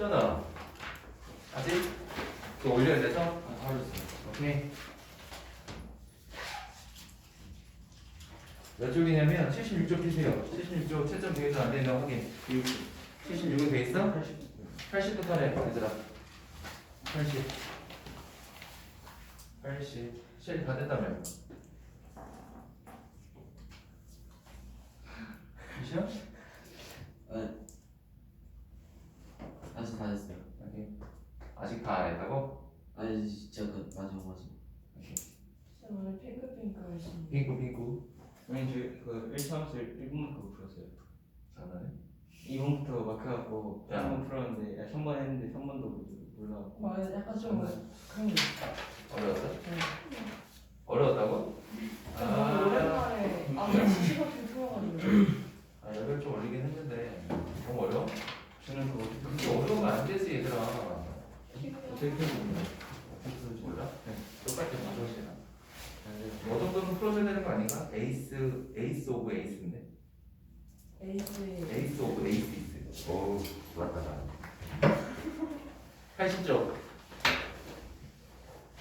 시연아 아직? 그거 올려야 돼서? 알았어요. 오케이. 몇 쪽이냐면 76쪽 피세요. 76쪽 채점 되겠어 안 되는 확인. 76은 돼 있어? 80부터 해 얘들아. 80 실 다 됐다며. 시연? 아직 다 됐어요. 오케이. 아직 다 안 했다고? 아니 진짜 그 마지막. 오케이. 오늘 핑크핑크 하시는 핑구 아니 저그 1차함수 1분부터 풀었어요. 장난해? 2번부터 막혀갖고 야. 3번 풀었는데 3번 했는데 3번도 몰라갖고 맞아, 약간 좀 그런 게 있어. 어려웠어? 네. 어려웠다고? 너무 오랜만에 아무리 지시밖에 풀어가지고. 아 레벨 좀 올리긴 했는데 너무 어려워? 저는 그거 그렇게 어려우면 안 되지 얘들아. 어떻게 풀었는데 몰라? 네. 똑같이 맞춰지나? 뭐 정도는 풀어줘야 되는 거 아닌가? 에이스 오브 에이스인데? 에이스 오브 에이스. 오, 좋았다. 80쪽.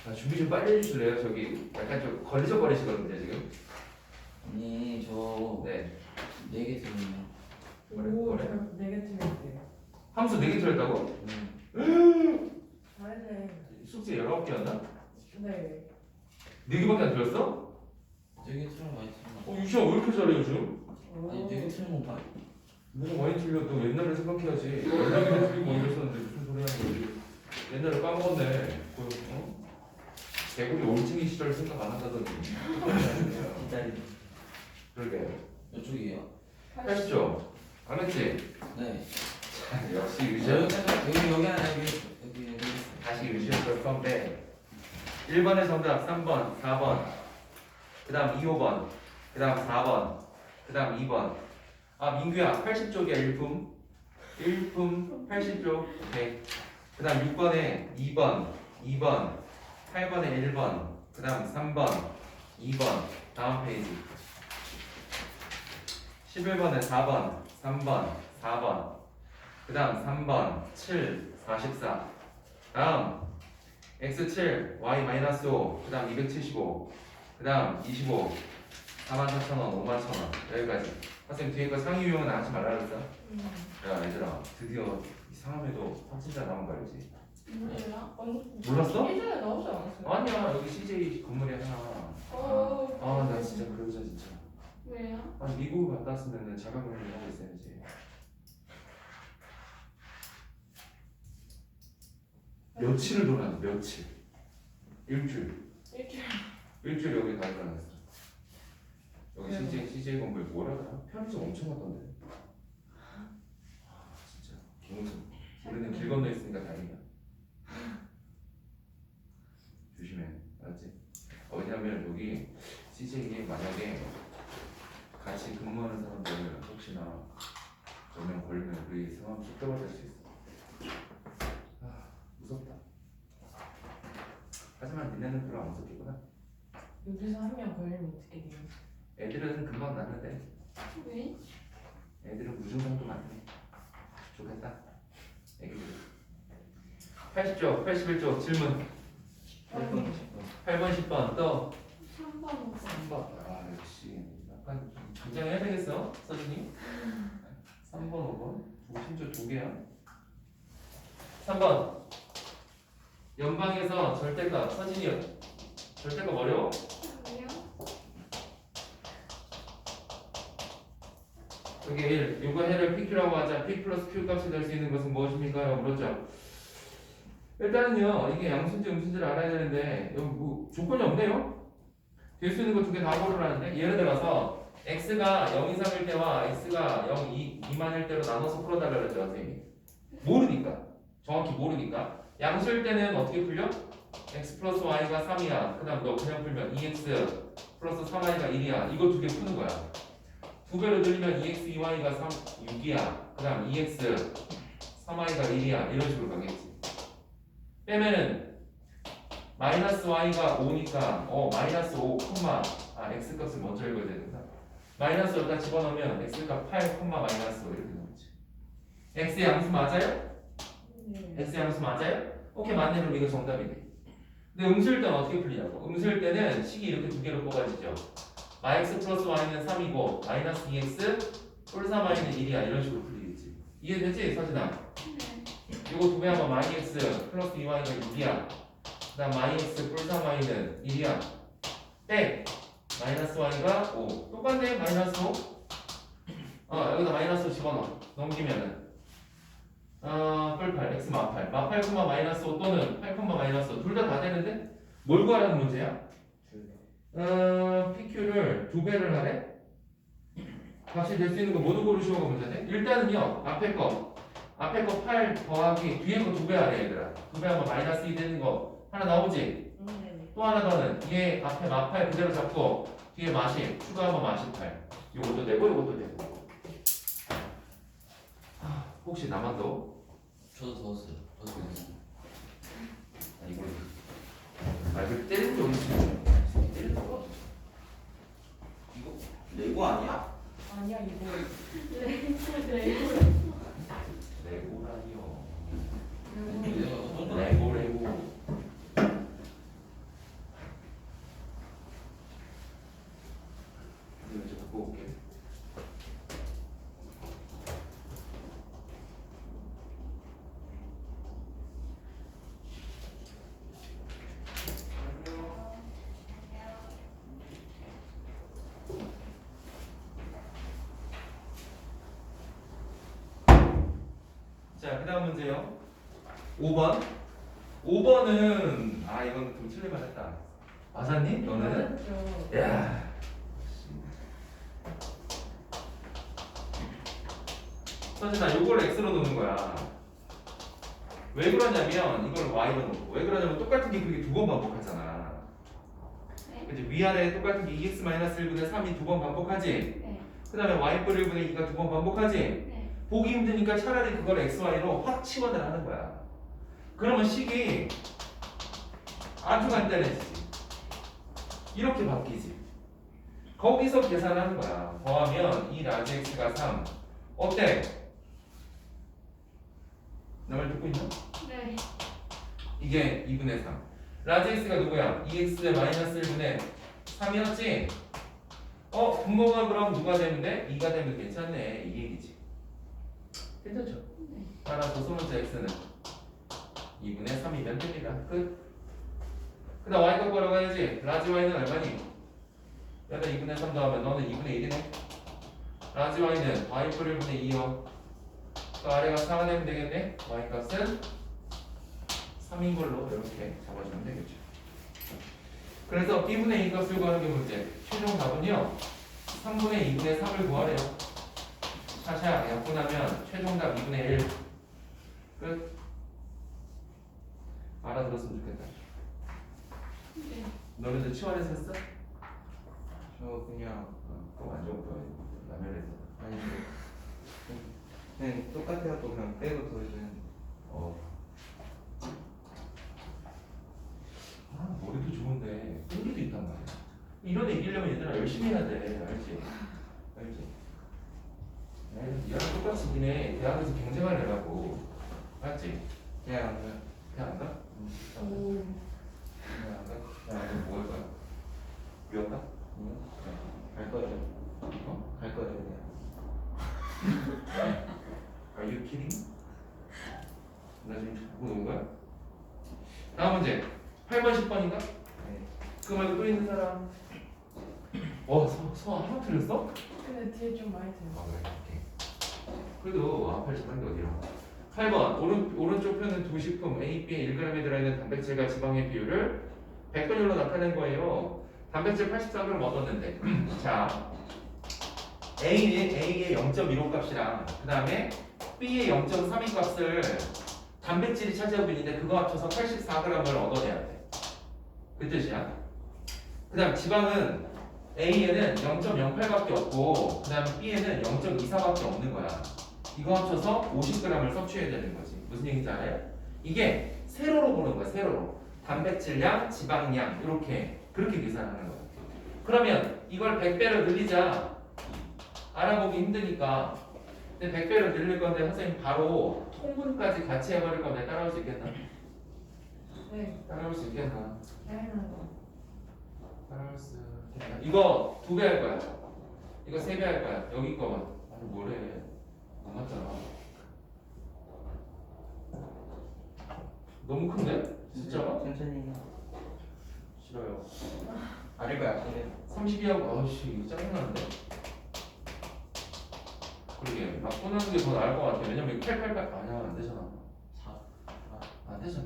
아, 준비 좀 빨리 해주실래요? 저기 약간 좀 걸리적거리시거든요 지금. 아니 저 네. 4개 들었네요. 오, 그래? 저 네게티브였대요. 함수 4개 틀렸다고? 잘했네. 숙제 19개였나? 네. 4개밖에 안 틀렸어? 4개 틀은 많이 틀었나? 유시야 왜 이렇게 잘해 요즘? 아니 4개 틀은 건 많이. 뭐가 많이 틀려? 너 옛날에 생각해야지. 얼마나 틀리고 이랬었는데 무슨 소리 하는 거지? 옛날에 까먹었네. 어? 개구리 올챙이 시절 생각 안 한다더니. 기다리는 그러게. 몇 쪽이에요? 80조. 안 했지? 네. 역시 여기 유시야. 여기 하나 여기. 다시 유시였을 건데 1번의 정답 3번, 4번 그 다음 2, 5번 그 다음 4번 그 다음 2번. 아 민규야 80쪽이야 일품 80쪽. 오케이. 그 다음 6번에 2번 8번에 1번 그 다음 3번 2번 다음 페이지 11번에 4번 3번 4번 그 다음 3번 7 44 다음 x7 y-5 그 다음 275 그 다음 25 44,000원 51,000원 여기까지. 선생님 뒤에 거 상위 유형은 하지 말라 그랬어? 야 얘들아 드디어 이 상암에도 확진자 나온 거 알지? 몰라? 몰랐어? 예전에 나오지 않았어요? 아니야 여기 CJ 건물에 하나. 아 나 진짜 그러자 진짜. 왜요? 아니 미국을 갔다 왔으면 자가격리 하고 있어야지. 며칠을 돌았는데 며칠? 일주일 여기 가 돌아다녔어. 여기 CJ 건물 뭐라 그러나? 편의점 엄청 갔던데. 아 진짜 김우성 우리는 길 건너 있으니까 다행이야. 조심해 알았지? 왜냐면 여기 CJ에 만약에 같이 근무하는 사람들 혹시나 몇 명 걸리면 우리 상황 속 떨어질 수 있어. 아 무섭다. 하지만 니네는 별로 안 무섭겠구나. 여기서 한 명 걸리면 어떻게 돼요? 애들은 금방 낫는데 왜? 애들은 무증상도 많네. 좋겠다 애기들. 80쪽 81쪽 질문 8번 8번 10번 또 3번 3번. 아 역시 약간 좀 긴장해야 되겠어 서준이. 3번 5번 심지어 2개야. 3번 연방에서 절대값. 서진이 절대값 어려워? 아니요. 여기 1 이거 해를 PQ라고 하자. P 플러스 Q 값이 될 수 있는 것은 무엇입니까? 물었죠. 일단은요 이게 양수인지 음수인지를 알아야 되는데 여기 뭐 조건이 없네요. 될 수 있는 거 2개 다 고르라는데 예를 들어서 x가 0 이상일 때와 x가 0 미만일 때로 나눠서 풀어달라 그랬죠 선생님이. 모르니까 정확히 모르니까 양수일 때는 어떻게 풀려? x 플러스 y가 3이야. 그 다음 너 그냥 풀면 2x 플러스 3y가 1이야. 이거 2개 푸는 거야. 2배로 늘리면 2x 2y가 6이야. 그 다음 2x 3y가 1이야. 이런 식으로 가겠지. 빼면은 마이너스 y가 5니까 마이너스 5, x 값을 먼저 읽어야 되는구나. 마이너스 여기다 집어넣으면 x 값 8, 마이너스 5 이렇게 나오지. x의 양수 맞아요? 네. x 양수 맞아요? 오케이 맞네. 그럼 이거 정답이네. 근데 음수일 때는 어떻게 풀리냐고. 음수일 때는 식이 이렇게 두 개로 뽑아지죠. x 플러스 y는 3이고 마이너스 2x 뿔 3y는 1이야. 이런 식으로 풀리겠지. 이해되지 서진아? 네. 이거 두 배 하면 마이 x 플러스 2y가 6이야. 그 다음 마이 x 뿔 3y는 1이야. 백 마이너스 y가 5. 똑같네. 마이너스 5. 여기다 마이너스 5 집어넣어. 넘기면은 뿔 8 x 마 8 마 8, 마이너스 5 또는 8, 마이너스 5 둘 다 되는데 뭘 구하라는 문제야? PQ를 두 배를 하래? 값이 될 수 있는 거 모두 고르시오가 문제네? 일단은요 앞에 거 8 더하기 뒤에 거 두 배 하래 얘들아. 두 배 하면 마이너스 2 되는 거 하나 나오지? 네. 또 하나 더는 얘 앞에 마 8 그대로 잡고 뒤에 마시 추가하면 마시 8 요것도 되고 요것도 되고. 혹시 나만 더? 저도 더웠어요. 더웠어요. 이걸 말을 때리는 게 어딨어? 때리는 거? 이거 레고 아니야? 아니야 이거. 네. 레고라니요. 내가 어떤 거? 레고. 이거 좀 갖고 올게. 자, 그 다음 문제요. 5번. 5번은, 이건 좀 틀릴만 했다. 맞았니? 너는? 맞았죠. 야. 서진아, 요걸 x로 놓는 거야. 왜 그러냐면, 이걸 y로 놓고. 왜 그러냐면, 똑같은 게 그게 두 번 반복하잖아. 네. 그치? 위아래 똑같은 게 2x-1분의 3이 두 번 반복하지? 네. 그 다음에 y-1분의 2가 두 번 반복하지? 네. 보기 힘드니까 차라리 그걸 xy로 확 치환을 하는 거야. 그러면 식이 아주 간단해지지. 이렇게 바뀌지. 거기서 계산하는 거야. 더하면 이 라지 x가 3. 어때? 나 말 듣고 있나? 네. 이게 2분의 3. 라지 x가 누구야? 2x 마이너스 1분의 3이었지? 분모가 그럼 누가 되면 돼? 2가 되면 괜찮네. 이 얘기지. 괜찮죠? 네. 따라서 소문자 x는 2분의 3이면 됩니다. 끝. 그 다음 y 값 구하라고 해야지. 라지 y는 얼마니? 여기다 2분의 3 더하면 너는 2분의 1이네. 라지 y는 y 뿔 1분의 2요. 그 아래가 4가 되면 되겠네. y 값은 3인 걸로 이렇게 잡아주면 되겠죠. 그래서 b분의 2 값을 구하는 게 문제. 최종 답은요. 3분의 2분의 3을 구하래요. 샤샤 약분하면 최종 답 2분의 1. 끝. 알아들었으면 좋겠다. 네. 너네들 치환해서 했어? 저 그냥 그거 안 좋은 거야. 라면에서. 아니 그냥 똑같아갖고 그냥 빼고 더해주는. 머리도 좋은데 끈기도 있단 말이야. 이런 애 이기려면 얘들아 열심히 해야 돼. 알지? 알지? 얘랑 똑같이 니네 대학에서 경쟁할 애라고. 알지? 그냥 안 돼요. 그냥 안 가? 오. 그냥 안 가? 그냥 안 가면 뭐 할 거야? 유학 가? 갈 거예요. 어? 갈 거예요. 그냥. Are you kidding? 나 지금 자꾸 놓은 거야? 다음 문제 8번 10번인가? 네. 그거 말고 또 있는 사람? 서 하나 틀렸어? 근데 뒤에 좀 많이 들어. 그래 오케이. 그래도 앞에 잘한 게 어디야? 8번 오른쪽 편은 두 식품 A, B에 1g에 들어있는 단백질과 지방의 비율을 100분율로 나타낸 거예요. 단백질 84g 얻었는데 자 A의 0.15 값이랑 그 다음에 B의 0.32 값을 단백질이 차지하고 있는데 그거 합쳐서 84g을 얻어내야 돼. 그 뜻이야. 그 다음 지방은 A에는 0.08밖에 없고 그 다음 B에는 0.24밖에 없는 거야. 이거 합쳐서 50g을 섭취해야 되는 거지. 무슨 얘기인지 알아요? 이게 세로로 보는 거야. 세로로. 단백질량, 지방량 이렇게 그렇게 계산하는 거야. 그러면 이걸 100배로 늘리자. 알아보기 힘드니까 근데 100배로 늘릴 건데 선생님 바로 통분까지 같이 해버릴 건데 따라올 수 있겠나? 네. 따라올 수 있겠나? 당연하죠. 따라올 수 있겠나? 이거 2배 할 거야. 이거 3배 할 거야. 여기 거만. 아니 뭐래? 안 맞잖아. 너무 큰데? 진짜가? 천천히 해. 싫어요. 아닐 거야. 근데 32하고 아우씨 짜증나는데? 그러게 막 꺼내는 게 더 나을 것 같아. 왜냐면 888 아니야 안 되잖아. 4. 안 되잖아.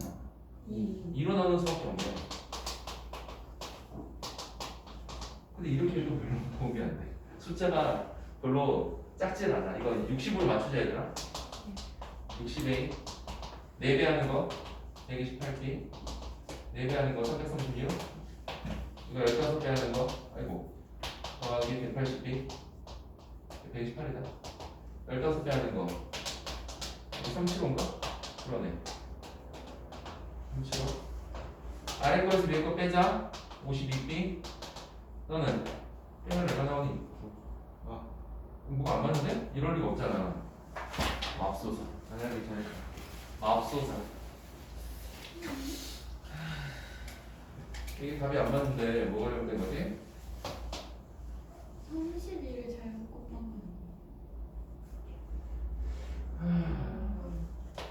2. 일어나는 수밖에 없네. 근데 이렇게 해도 별로 도움이 안 돼. 숫자가 별로 작진 않아. 이거 60으로 맞추자 얘들아. 60에 4배 하는 거 128B 4배 하는 거 336 이거 15배 하는 거 아이고 더하기 180B 128이다 15배 하는 거 35인가? 그러네 35 아래 거에서 위에 거 빼자 52B 너는 빼면 얼마 나오니? 아. 뭐가 안 맞는데? 이럴 리가 없잖아 맙소사 만약에 잘했어. 맙소사 이게 답이 안 맞는데 뭐가 잘못된 거지? 31을 잘못 곱한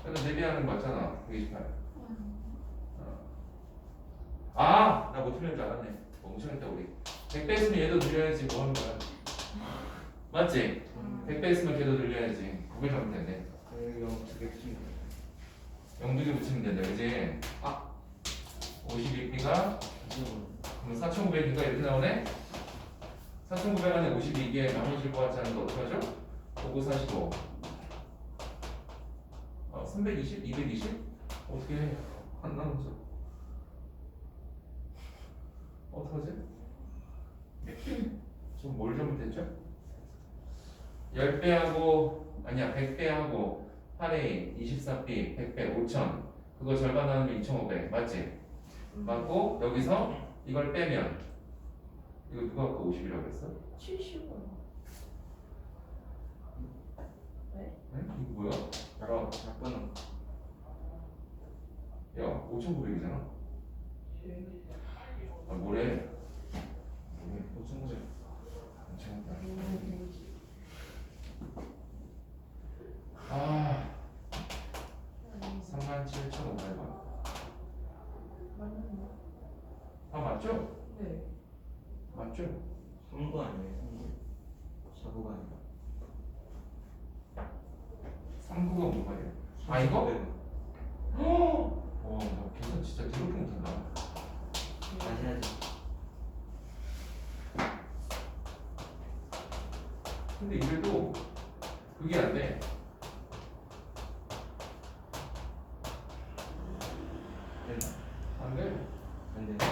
근데 대비하는 거 맞잖아 128 아! 나 못 틀린 줄 알았네 멍청했다 우리 100배 있으면 얘도 늘려야지 뭐 하는 거야 맞지? 100배 있으면 걔도 늘려야지 그게 잘못됐네 여기 2개 붙이면 돼. 0두개 붙이면 된다 그지? 아. 52B가 그럼 4,900인가 이렇게 나오네? 4,900 안에 52개 나눠질 것 같지 않은데 어떡하죠? 5945 320? 220? 어떻게 해? 안 나눠져 어떡하지? 좀 뭘 잘못했죠? 10배하고 아니야 100배하고 8A 24B 100배 5,000 그거 절반 나누면 2,500 맞지? 맞고 여기서 이걸 빼면 이거 누가 아까 50이라고 했어? 70원. 네? 응? 이거 뭐야? 나랑 작분은 야 5,900이잖아 아 뭐래 5,900 아 37,500원 맞나요? 아 맞죠? 네. 맞죠? 3구 아니에요? 3구. 4구가 아니라. 3구가 뭔 말이야? 아 이거? 나 계산 진짜 더럽게 못한다 다시 하자. 근데 이래도 그게 안 돼. 된다. 안 돼. 안 된다.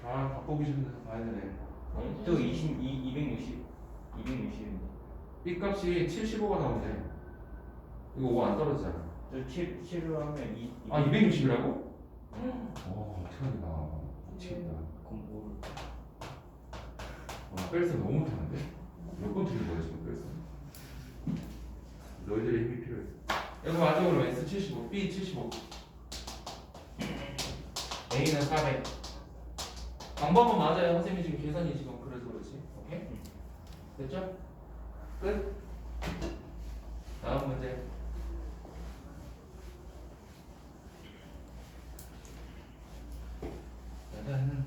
아, 바꾸기 싫은데 봐야 되네. 또 260. 260인데. B 값이 75가 나오네. 이거 5 안 떨어지잖아. 또 7로 하면 2. 아, 260이라고? 어떡하냐. 미치겠다. 그럼 뭐? 뺄스 너무 못하는데? 몇 번 틀린 거야, 지금 뺄스? 너희들의 힘이 필요해. 이거 마지막으로 S 75, B 75. A는 400. 방법은 맞아요. 선생님이 지금 계산이 지금 그래서 그렇지. 오케이? 됐죠? 끝. 다음 문제. 짜잔.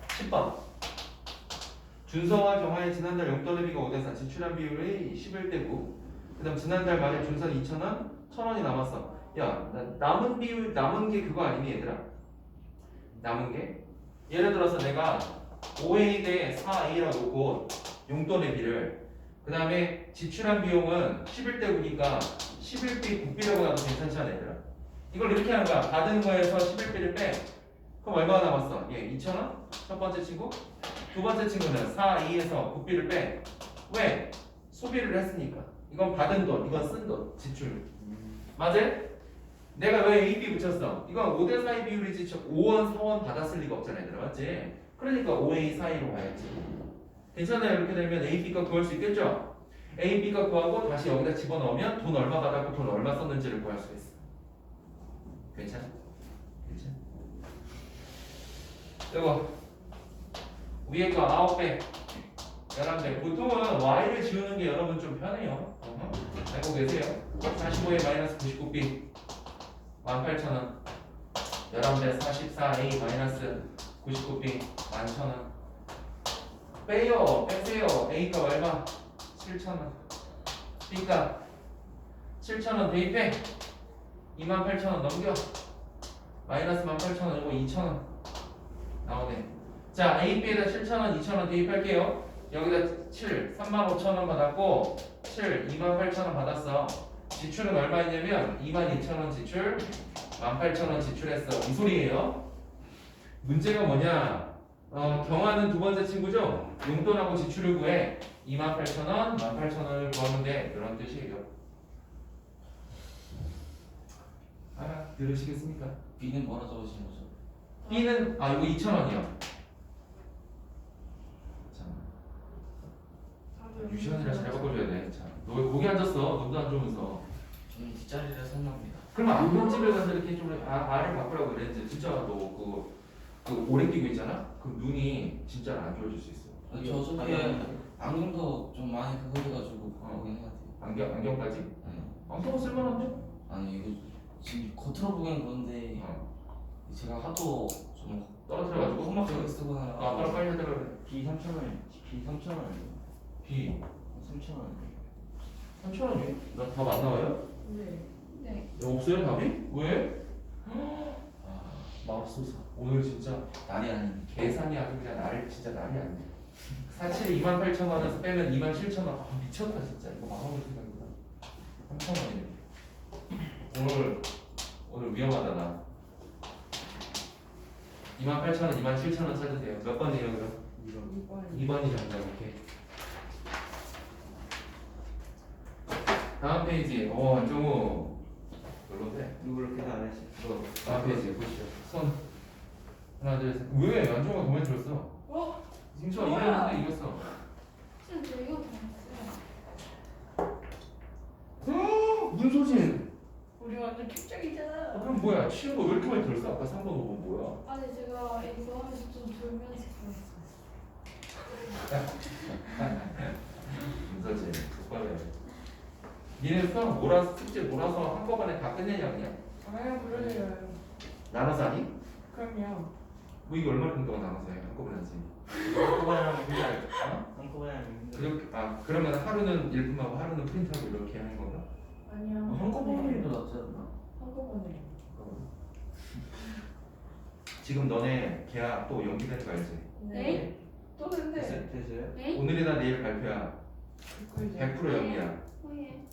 10번. 준서와 경화의 지난달 용돈 대비가 5대4 지출한 비율이 11대 9. 그 다음 지난달 말에 준선 2,000원, 1,000원이 남았어. 야, 남은 비율, 남은 게 그거 아니니 얘들아? 남은 게? 예를 들어서 내가 5A 대 4A라고 놓고 용돈 대비를 그 다음에 지출한 비용은 11대 9니까 11B 9B라고 나도 괜찮지 않아 얘들아? 이걸 이렇게 하는 거야. 받은 거에서 11B를 빼. 그럼 얼마가 남았어? 얘 2,000원? 첫 번째 친구? 두 번째 친구는 4A에서 9B를 빼. 왜? 소비를 했으니까. 이건 받은 돈, 이건 쓴 돈, 지출. 맞아? 내가 왜 A, B 붙였어? 이건 5대4의 비율이지 5원, 4원 받았을 리가 없잖아 얘들아 맞지? 그러니까 5A, 4A로 가야지 괜찮아요. 이렇게 되면 A, B가 구할 수 있겠죠? A, B가 구하고 다시 여기다 집어넣으면 돈 얼마 받았고 돈 얼마 썼는지를 구할 수 있어. 괜찮아? 괜찮아? 이거 위에 거 9배 11배. 보통은 Y를 지우는 게 여러분 좀 편해요. 알고 계세요? 45에 마이너스 99B 18,000원 11배 44A 마이너스 99B 11,000원 빼요 빼세요. A가 얼마? 7,000원 B가 7,000원 대입해 28,000원 넘겨 마이너스 18,000원 이거 2,000원 나오네. 자 AB에다 7,000원 2,000원 대입할게요. 여기다 7 35,000원 받았고 7 28,000원 받았어. 지출은 얼마였냐면 22,000원 지출 18,000원 지출했어. 이 소리예요. 문제가 뭐냐? 경화는 두 번째 친구죠. 용돈하고 지출을 구해 28,000원, 18,000원을 구하면 돼. 그런 뜻이에요. 들으시겠습니까? B는 뭐라 적으신 거죠? B는 이거 2,000원이요. 유시원이라 잘 바꿔줘야 돼. 자, 너 왜 거기 앉았어? 눈도 안 좋으면서. 저는 뒷자리를 선호합니다. 그러면 안면집을 가서 이렇게 좀 알을 바꾸라고 그랬지. 진짜 너 그 오래 끼고 있잖아? 그럼 눈이 진짜 안 좋아질 수 있어. 저 저게 안경도 좀 많이 그거 돼가지고 그러긴 해야 돼요. 안경까지? 네. 안경은 쓸만한데? 아니 이거 지금 겉으로 보기엔 그런데 제가 하도 좀 떨어뜨려가지고? 험악하게 쓰고 아빠랑 빨리 하자 그래. B 3,000원. B 3,000원. B 3,000원. 3,000원이? 나 답 안 나와요? 네. 없어요 답이? 왜? 마법소사. 오늘 진짜 날이 아닌 계산이 아주 그냥 진짜 날이 아니야. 47에 28,000원에서 빼면 27,000원. 미쳤다 진짜. 이거 마법의 생각이다. 3,000원이네. 오늘 위험하다 나. 28,000원, 27,000원 찾으세요. 몇 번이에요 그럼? 2번이 정답. 오케이. 다음 페이지. 정우. 별론데. 누구를 계산 안 했지? 다음 페이지 보시죠. 손. 하나 둘 셋. 왜? 안정우가 더 많이 들었어. 승철 뭐야? 이겼는데 이겼어. 진짜 저 이거 다 했어요. 문소진. 우리 완전 캡적이잖아. 그럼 뭐야? 치는 거 왜 이렇게 많이 들었어? 아까 3번 5번 뭐야? 아니 제가 이거 하면서 좀 졸면서 들었어요. 문소진. 똑바로. 니네 수학 숙제 몰아서 한꺼번에 다 끝내냐 그냥? 그러려요. 나눠서 하니? 그럼요. 뭐 이거 얼마나 동안 나눠서 해? 한꺼번에 하지. 한꺼번에 하면 힘들어. 한꺼번에 하면 힘들어. 그러면 하루는 일품하고 하루는 프린트하고 이렇게 하는 건가? 아니야. 한꺼번에 더 낫지 않나? 한꺼번에. 지금 너네 계약 또 연기되는 거 알지? 네? 또 근데. 됐어요? 네? 오늘이나 내일 발표야. 100% 연기야. 후에.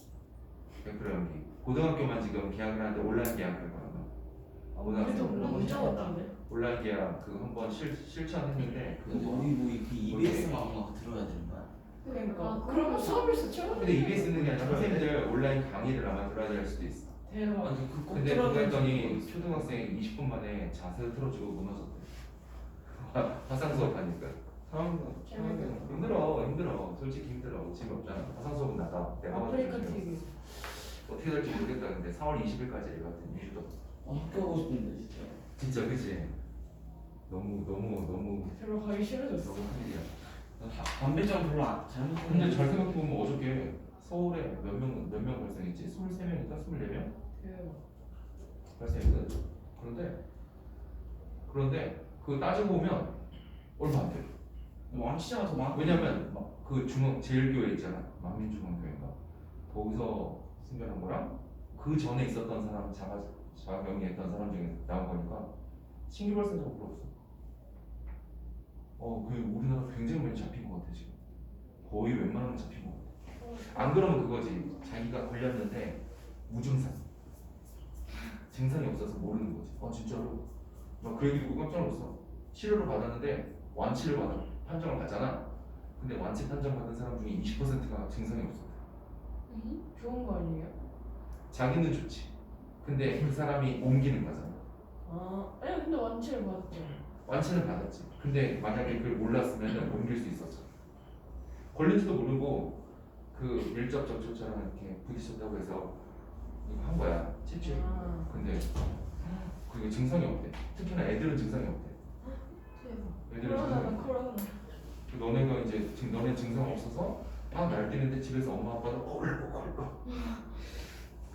100% 연기. 고등학교만 지금 계약을 하는데 온라인 계약할 거야. 그래도 문자 왔던데. 온라인 계약 그 한번 실천했는데 근데 우리 그 EBS만 막 들어야 되는 거야? 그러니까. 그러면 수업일수 최고. 근데 EBS 있는 게 아니라 선생님들 온라인 강의를 아마 들어야 될 수도 있어. 대박. 아니 그꼭 근데 들어야 그거 되는 했더니 초등학생 20분 만에 자세 틀어주고 무너졌대. 화상 수업 하니까. 힘들어. 솔직히 힘들어. 재미없잖아. 화상 수업은 나다. 내가 아프리카 봐도 TV. 어떻게 될지 모르겠다. 근데 4월 20일까지 같은 이유도. 학교 가고 싶은데 진짜. 진짜 그치? 너무 들어가기 싫어졌어. 큰일이야. 반배정 별로 잘못. 근데 잘 생각해보면 어저께 서울에 몇 명 발생했지? 23명인가? 24명? 대박. 발생했거든. 그런데 그거 따지고 보면 얼마 안 돼. 왕시자가 더 많아. 왜냐면 그 제일교회 있잖아. 만민중앙교회인가? 거기서 승변한 거랑 그 전에 있었던 사람 자가격리했던 사람 중에 나온 거니까 신규 발생자가 별로 없어. 그 우리나라 굉장히 많이 잡힌 것 같아 지금. 거의 웬만하면 잡힌 것 같아. 안 그러면 그거지. 자기가 걸렸는데 무증상. 증상이 없어서 모르는 거지. 진짜로. 막 그 얘기 듣고 깜짝 놀랐어. 치료를 받았는데 완치를 판정을 받잖아. 근데 완치 판정 받은 사람 중에 20%가 증상이 없어. 좋은 거 아니에요? 자기는 좋지. 근데 그 사람이 옮기는 거잖아. 아니 근데 완치를 받았죠. 완치는 받았지. 근데 만약에 그걸 몰랐으면 옮길 수 있었죠. 걸린지도 모르고 그 밀접 접촉처럼 이렇게 부딪혔다고 해서 이거 한 거야. 칩칩. 아. 근데 그게 증상이 없대. 특히나 애들은 증상이 없대. 애들은 증상이 코로나는 없대. 코로나. 너네가 이제 지금 너네 증상 없어서 막 날뛰는데 집에서 엄마 아빠는 꼴꼴꼴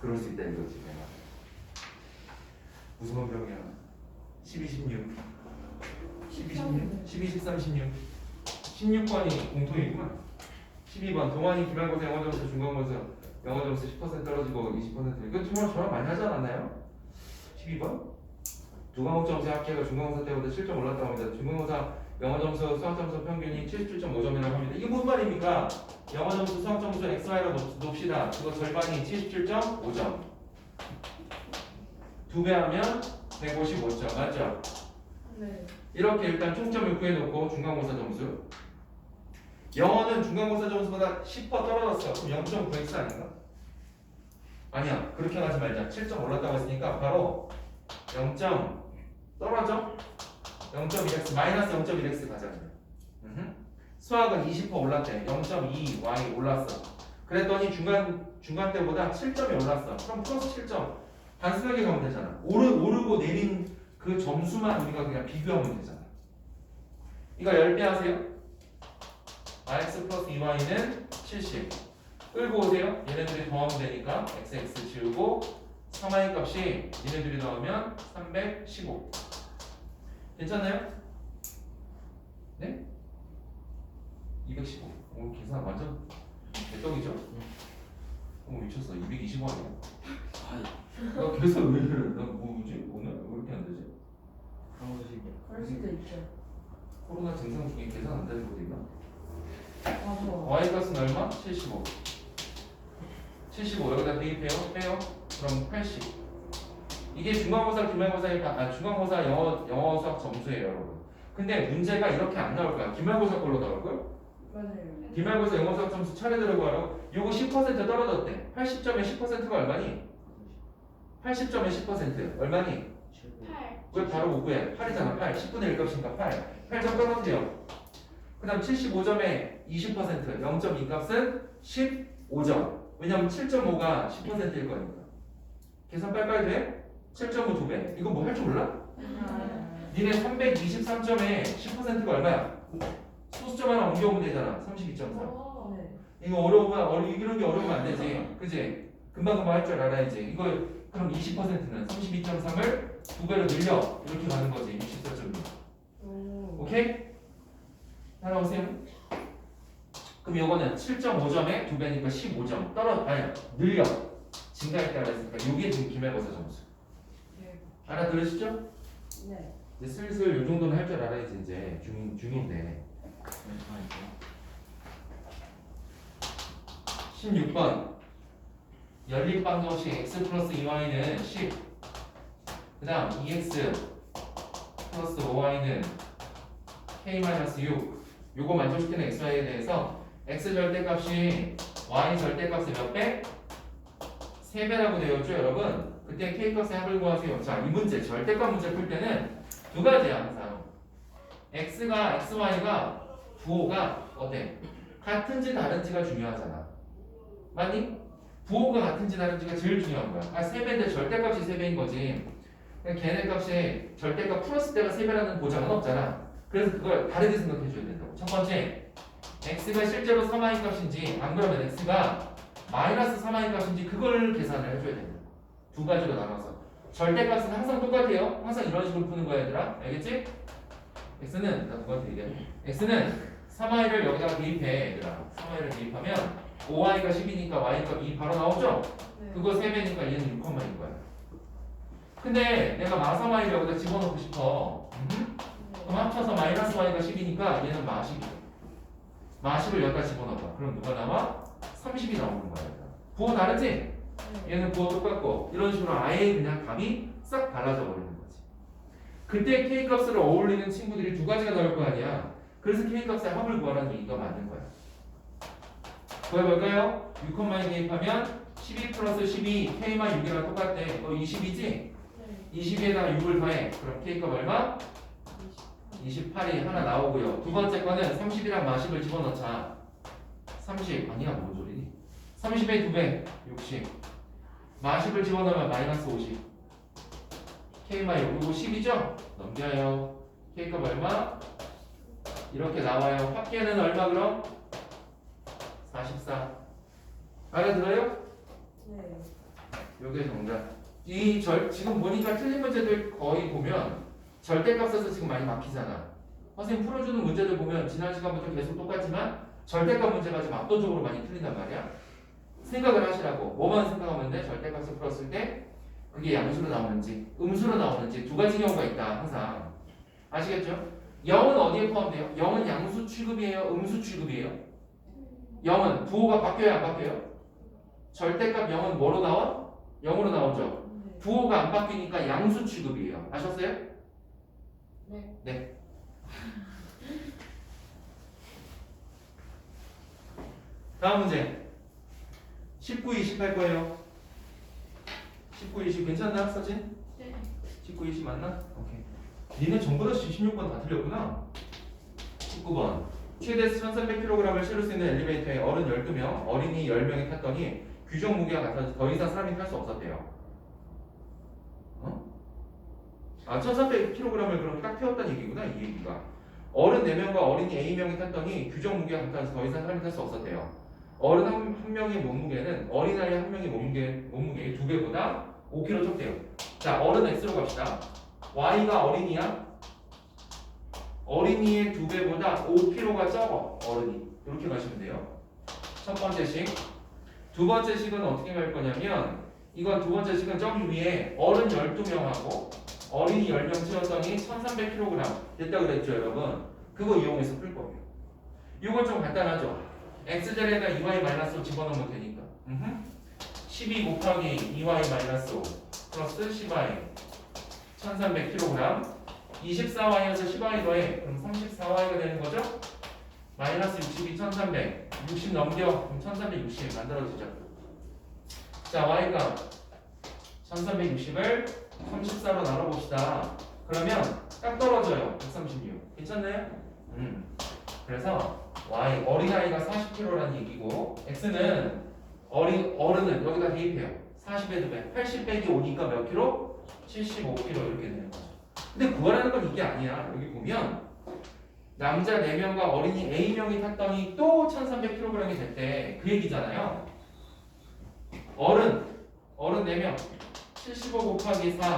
그럴 수 있다 이거지 내가. 무슨 병이야? 12, 16 12, 16 12, 13, 16 16번이 공통이구만. 12번 동환이 기말고사 영어점수 중간고사 영어점수 10% 떨어지고 20% 이거 정말 저랑 많이 하지 않았나요? 12번 두 과목 점수 합계가 중간고사 때보다 7점 올랐다고 합니다. 중간고사 영어점수 수학점수 평균이 77.5점이라고 합니다. 이게 무슨 말입니까? 영어점수 수학점수 XY로 놉시다. 그거 절반이 77.5점 2배 하면 155점 맞죠? 네. 이렇게 일단 총점을 구해놓고 중간고사 점수 영어는 중간고사 점수보다 10% 떨어졌어. 그럼 0.9x 아닌가? 아니야 그렇게 가지 말자. 7점 올랐다고 했으니까 바로 0점 떨어져? 0.1x 마이너스 0.1x 가자. 수학은 20% 올랐대. 0.2y 올랐어. 그랬더니 중간 때보다 7점이 올랐어. 그럼 플러스 7점 단순하게 가면 되잖아. 오르고 내린 그 점수만 우리가 그냥 비교하면 되잖아. 이거 10배 하세요. x 플러스 2y는 70. 끌고 오세요. 얘네들이 더하면 되니까 xx 지우고 3y 값이 얘네들이 넣으면 315. 괜찮나요? 네? 215. 오늘 계산 완전 개떡이죠? 미쳤어. 225 아니야? 나 계산 왜 이래? 나 뭐지? 오늘 왜 이렇게 안 되지? 그런 것이 그럴 수도 있죠. 코로나 증상 중에 계산 안 되는 거 있나? 맞아. y 값은 얼마? 75. 75 여기다 대입해요? 빼요? 그럼 80. 이게 중간고사, 기말고사의 중간고사 영어 수학 점수예요, 여러분. 근데 문제가 이렇게 안 나올 거야. 기말고사 걸로 나올 걸? 맞아요. 기말고사 영어 수학 점수 차례대로 구하러 요거 10% 떨어졌대. 80점에 10%가 얼마니? 80점에 10% 얼마니? 8. 왜 바로 못 구해? 8이잖아. 8. 10분의 1 값이니까 8. 8점 떨어뜨려. 그 다음 75점에 20% 0.2 값은 15점. 왜냐면 7.5가 10%일 거니까. 계산 빨빨 돼? 7.5 2배. 이거 뭐 할 줄 몰라? 니네 323점에 10%가 얼마야? 소수점 하나 옮겨오면 되잖아. 32.4. 네. 이거 이런 게 어려우면 안 되지. 그지? 금방금방 할 줄 알아야지. 이거 그럼 20%는 32.3을 2배로 늘려. 이렇게 가는 거지. 64.6. 오케이? 따라오세요. 그럼 요거는 7.5점에 2배니까 15점. 늘려. 증가했다고 했으니까 요게 지금 기말고사 점수. 네. 알아들으시죠? 네. 이제 슬슬 요 정도는 할 줄 알아야지 이제 중인데. 16번 연립방정식 x 플러스 2y는 10. 그 다음 2x 플러스 5y는 k-6. 요거 만족시키는 xy에 대해서 x 절대값이 y 절대값의 몇 배? 3배라고 되었죠 여러분? 그때 k값의 합을 구하세요. 자, 이 문제 절대값 문제 풀 때는 두 가지야 항상. x가 xy가 부호가 어때? 같은지 다른지가 중요하잖아. 맞니? 부호가 같은지 다른지가 제일 중요한 거야. 3배인데 절대값이 3배인 거지. 걔네 값이 절대값 풀었을 때가 3배라는 보장은 없잖아. 그래서 그걸 다르게 생각해 줘야 된다고. 첫 번째, x가 실제로 3y 값인지 안 그러면 x가 마이너스 3y 값인지 그걸 계산을 해줘야 된다. 두 가지로 나눠서. 절대값은 항상 똑같아요. 항상 이런 식으로 푸는 거야 얘들아. 알겠지? x는 나 누구한테 얘기해? x는 3y를 여기다가 대입해 얘들아. 3y를 대입하면 5y가 10이니까 y가 2 바로 나오죠? 네. 그거 3배니까 얘는 6,1인 거야. 근데 내가 마삼y를 여기다 집어넣고 싶어. 그럼 합쳐서 마이너스 y가 10이니까 얘는 마10이야. 마10을 여기다 집어넣어봐. 그럼 누가 나와? 30이 나오는 거야. 부호 다르지? 네. 얘는 부호 똑같고 이런 식으로 아예 그냥 감이 싹 달라져 버리는 거지. 그때 k값을 어울리는 친구들이 두 가지가 나올 거 아니야. 그래서 k값의 합을 구하라는 얘기가 맞는 거야. 구해볼까요? 6,2 대입하면 12 플러스 12 k만 6이랑 똑같대. 너 20이지? 네. 20에다가 6을 더해. 그럼 k값 얼마? 28이 하나 나오고요. 두 번째 거는 30이랑 마10을 집어넣자. 30 아니야 뭔 소리니? 30의 2배 60 마십을 집어넣으면 마이너스 50 K마 요거 10이죠? 넘겨요. K값 얼마? 이렇게 나와요. 합계는 얼마 그럼? 44 알아들어요? 네. 요게 정답. 지금 보니까 틀린 문제들 거의 보면 절대값에서 지금 많이 막히잖아. 선생님 풀어주는 문제들 보면 지난 시간부터 계속 똑같지만 절대값 문제가 좀 압도적으로 많이 틀린단 말이야. 생각을 하시라고. 뭐만 생각하면 돼? 절대값을 풀었을 때 그게 양수로 나오는지 음수로 나오는지 두 가지 경우가 있다 항상. 아시겠죠? 0은 어디에 포함돼요? 0은 양수 취급이에요? 음수 취급이에요? 0은 부호가 바뀌어요? 안 바뀌어요? 절대값 0은 뭐로 나와? 0으로 나오죠. 네. 부호가 안 바뀌니까 양수 취급이에요. 아셨어요? 네. 네. 다음 문제. 19, 20 할 거예요. 19, 20 괜찮나? 서진? 네. 19, 20 맞나? 오케이. 니네 전부 다 16번 다 틀렸구나. 19번. 최대 1300kg을 실을 수 있는 엘리베이터에 어른 12명, 어린이 10명이 탔더니 규정 무게가 같아서 더 이상 사람이 탈 수 없었대요. 어? 아, 1300kg을 그럼 딱 태웠다는 얘기구나, 이 얘기가. 어른 4명과 어린이 A명이 탔더니 규정 무게가 같아서 더 이상 사람이 탈 수 없었대요. 어른 한 명의 몸무게는 어린아이 한 명의 몸무게의 2배보다 5kg 적대요. 자, 어른 X로 갑시다. Y가 어린이야? 어린이의 2배보다 5kg가 적어, 어른이. 이렇게 가시면 돼요. 첫 번째 식. 두 번째 식은 어떻게 갈 거냐면, 이건 두 번째 식은 저기 위에 어른 12명하고 어린이 10명 채웠더니 1300kg 됐다 그랬죠, 여러분? 그거 이용해서 풀 거예요. 이건 좀 간단하죠? x자리에다 2y-5 집어넣으면 되니까. 12 곱하기 2y-5 플러스 10y 1300kg 24y에서 10y 더해 그럼 34y가 되는 거죠? 마이너스 62 1300 60 넘겨 그럼 1360 만들어지죠. 자 y가 1360을 34로 나눠봅시다. 그러면 딱 떨어져요. 136 괜찮나요? 그래서 y 어린아이가 40kg라는 얘기고 x는 어른은 여기다 대입해요. 40의 2배 80 빼기 5니까 몇 킬로? 75kg 이렇게 되는 거죠. 근데 구하라는 건 이게 아니야. 여기 보면 남자 4명과 어린이 A명이 탔더니 또 1300kg이 됐대. 그 얘기잖아요. 어른 4명 75 곱하기 4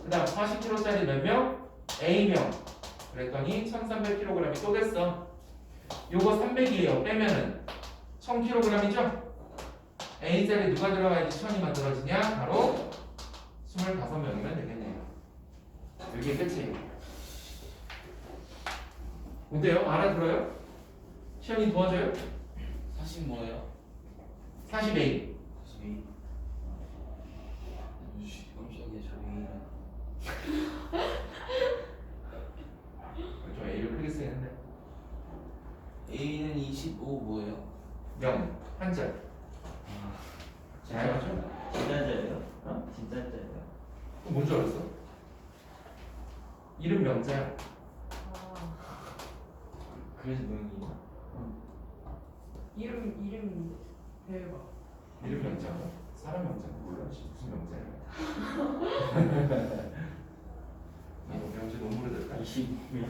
그 다음 40kg짜리 몇 명? A명 그랬더니 1300kg이 또 됐어. 요거 300이에요. 빼면은 1000kg이죠? A자리 누가 들어가야지 1000이 만들어지냐? 바로 25명이면 되겠네요. 이게 끝이에요. 어때요? 알아들어요? 시험이 도와줘요? 40 뭐예요? 40A 42. 깜짝이야 저기. 좀 A를 크게 쓰겠는데 A는 25 뭐예요? 0 한자 잘 맞죠? 진짜짜리요? 어? 진짜짜리요? 그럼 뭔 줄 알았어? 이름 명자야. 아, 그래서 명이에요? 이름 대박. 이름 명자가 사람 명자가 몰라. 무슨 명자야? 이거 명자 너무 오래됐다. 20명.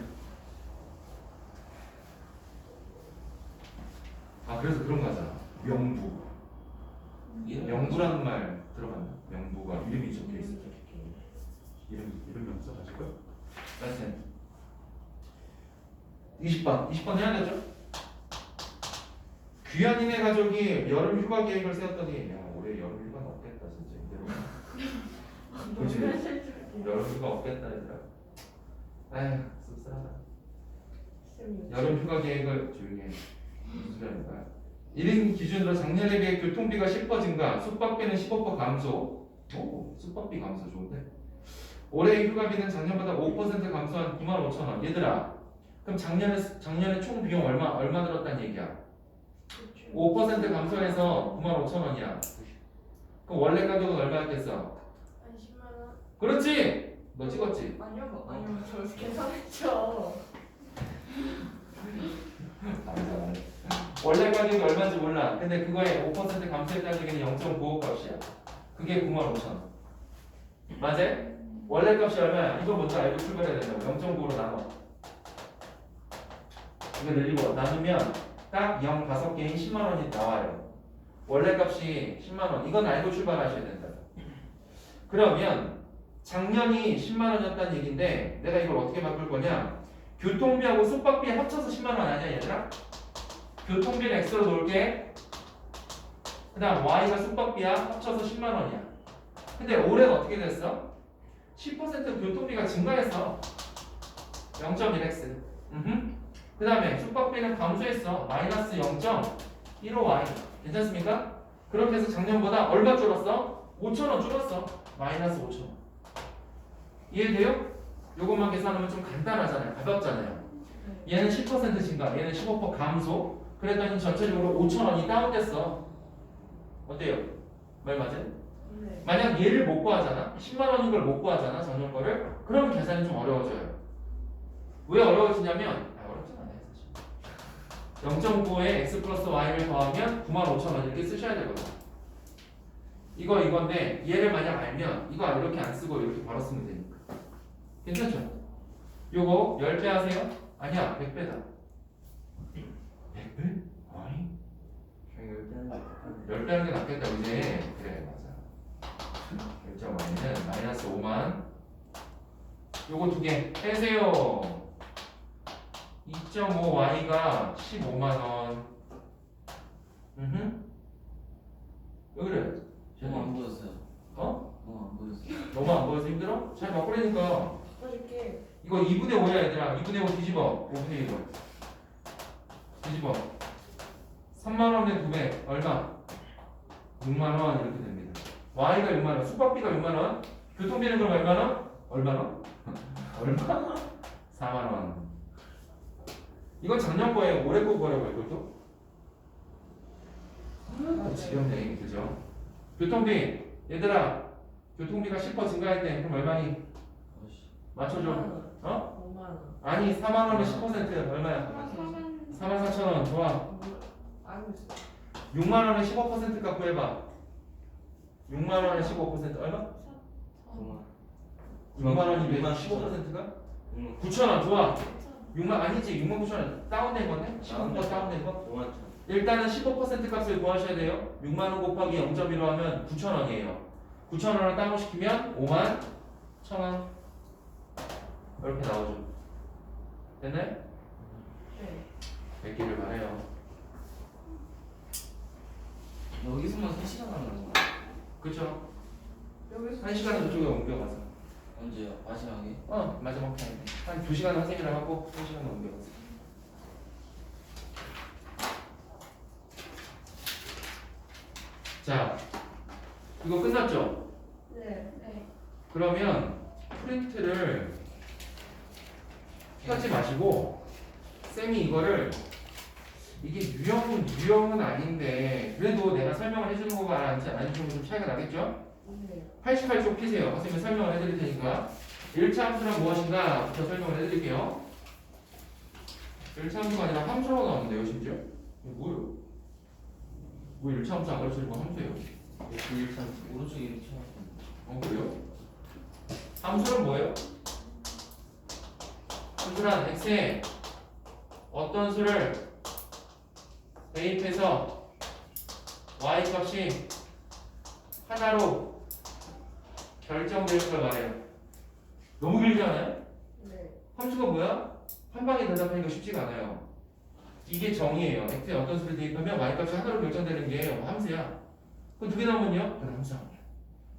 아 그래서 그런 거잖아. 명부. 명부라는 말 들어봤나? 명부가 이름이 적혀 있어. 이름 명자 가지고요. 하여튼 20번 해야 되죠? 귀한이네 가족이 여름 휴가 계획을 세웠더니 야 올해 여름 휴가는 없겠다 진짜 이대로. 그치? 여름 휴가 없겠다 얘들아. 아휴 씁쓸하다. 여름 휴가 계획을 조용히 해. 무슨 소리하는 거야? 1인 기준으로 작년에 비해 교통비가 10% 증가, 숙박비는 15% 감소. 오, 숙박비 감소 좋은데? 올해의 휴가비는 작년보다 5% 감소한 95,000원. 얘들아, 그럼 작년에 총 비용 얼마 들었단 얘기야? 5% 감소해서 95,000원이야. 그럼 원래 가격은 얼마였겠어? 한 10만 원? 그렇지? 너 찍었지? 아니요, 저 계산했죠. 잘해. 원래 가격이 얼마인지 몰라. 근데 그거에 5% 감소했다는 얘기는 0.95 값이야. 그게 95,000원. 맞아? 원래 값이 얼마야? 이거 먼저 알고 출발해야 된다고. 0.95로 나눠. 이거 늘리고 나누면 딱 0 5개인 10만 원이 나와요. 원래 값이 10만 원. 이건 알고 출발하셔야 된다. 그러면 작년이 10만 원이었다는 얘기인데 내가 이걸 어떻게 바꿀 거냐? 교통비하고 숙박비 합쳐서 10만 원 아니야 얘들아? 교통비는 X로 놓을게. 그 다음 Y가 숙박비야. 합쳐서 10만 원이야. 근데 올해는 어떻게 됐어? 10% 교통비가 증가했어. 0.1x. 그 다음에 숙박비는 감소했어. 마이너스 0.15y. 괜찮습니까? 그렇게 해서 작년보다 얼마 줄었어? 5,000원 줄었어. 마이너스 5,000원. 이해돼요? 요것만 계산하면 좀 간단하잖아요. 가볍잖아요. 얘는 10% 증가, 얘는 15% 감소. 그랬더니 전체적으로 5,000원이 다운됐어. 어때요? 말 맞아요? 네. 만약 얘를 못 구하잖아. 10만 원인 걸 못 구하잖아. 작년 거를. 그럼 계산이 좀 어려워져요. 왜 어려워지냐면 어렵진 않아요 사실. 0.95에 x 플러스 y를 더하면 95,000원 이렇게 쓰셔야 되거든. 이건데 얘를 만약 알면 이거 이렇게 안 쓰고 이렇게 바로 쓰면 되니까. 괜찮죠? 요거 10배 하세요? 아니야 100배다. 100배? 아니 그냥 10배 하는 게 낫겠다 그지? 그래 맞아. 결정 y는 마이너스 5만. 요거 두 개 빼세요. 2.5y가 15만원. 왜 그래? 너무 안 보였어요. 어? 너무 안 보였어요. 너무 안 보여서 힘들어? 잘 바꾸라니까. 바꿔줄게. 이거 2분의 5야 얘들아. 2분의 5 뒤집어. 5분의 1로 뒤집어. 3만원에 2배 얼마? 6만원 이렇게 됩니다. y가 6만원, 숙박비가 6만원, 교통비는 그럼 얼마나? 얼마나? 얼마? 4만원. 이건 작년 거예요. 올해 거 거라고 이것도? 지겹네 그죠? 교통비 얘들아 교통비가 10% 증가할 때 그럼 얼마니? 맞춰줘. 5만 원. 아니 4만원에 10% 얼마야? 44,000원 좋아. 알고 있어. 6만원에 15%값 구해봐. 6만원에 15% 얼마? 6만원인데 15%가? 9,000원 좋아. 6만 아니지 69,000원 다운된 건데? 15% 다운된 거? 5만 일단은 15% 값을 구하셔야 돼요. 6만원 곱하기 0.1로 하면 9,000원이에요. 9,000원을 다운시키면 5만 1,000원 이렇게 나오죠. 됐나요? 네. 됐기를 바래요. 여기서만 3시간 하는 건가? 그쵸? 여기서 1시간은 저쪽에 옮겨가서 언제요? 마지막에? 마지막 타임 한 2시간 선생님이랑 하고 3시간 옮겨가서 자 이거 끝났죠? 네. 네. 그러면 프린트를 펴지 마시고 쌤이 이거를 이게 유형은 아닌데 그래도 내가 설명을 해주는 거가 안 해주는 거 좀 차이가 나겠죠? 네. 88쪽 피세요. 선생님이 설명을 해드릴 테니까 1차 함수란 무엇인가 부터 설명을 해드릴게요. 1차 함수가 아니라 함수라고 나오는데요 심지어? 이거 뭐예요? 뭐 1차 함수 안 가르쳐주고 함수예요? 오른쪽에 이렇게 쳐놨거든요. 그래요? 함수는 뭐예요? 함수란 x에 어떤 수를 대입해서 y 값이 하나로 결정될 걸 말해요. 너무 길지 않아요? 네. 함수가 뭐야? 한 방에 대답하기가 쉽지가 않아요. 이게 정의예요. x에 어떤 수를 대입하면 y 값이 하나로 결정되는 게 함수야. 그럼 2개 나오면요? 그건 함수 아니야.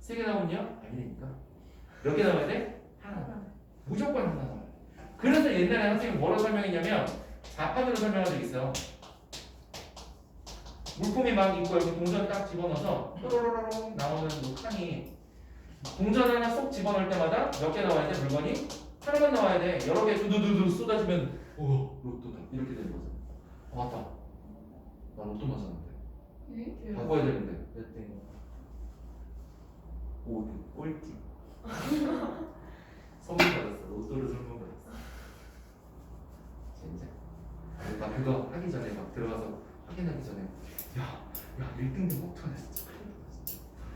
3개 나오면요? 아니니까. 몇 개 나와야 돼? 하나. 무조건 하나 나와요. 그래서 옛날에 선생님이 뭐로 설명했냐면 자판으로 설명한 적 있어요. 물품이 막 있고 여기 동전 딱 집어넣어서 또로로로 나오는 그 칸이 동전 하나 쏙 집어넣을 때마다 몇 개 나와야 돼? 물건이? 하나만 나와야 돼. 여러 개 두두두두 쏟아지면 오 로또다 이렇게 되는 거죠. 맞다. 나 로또 맞았는데. 바꿔야 되는데. 몇 대? 오 꼴찌. 선물 받았어. 로또를 선물 받았어. 진짜. 나 그거 하기 전에 막 들어가서 확인해. 야 1등도 못하네 진짜.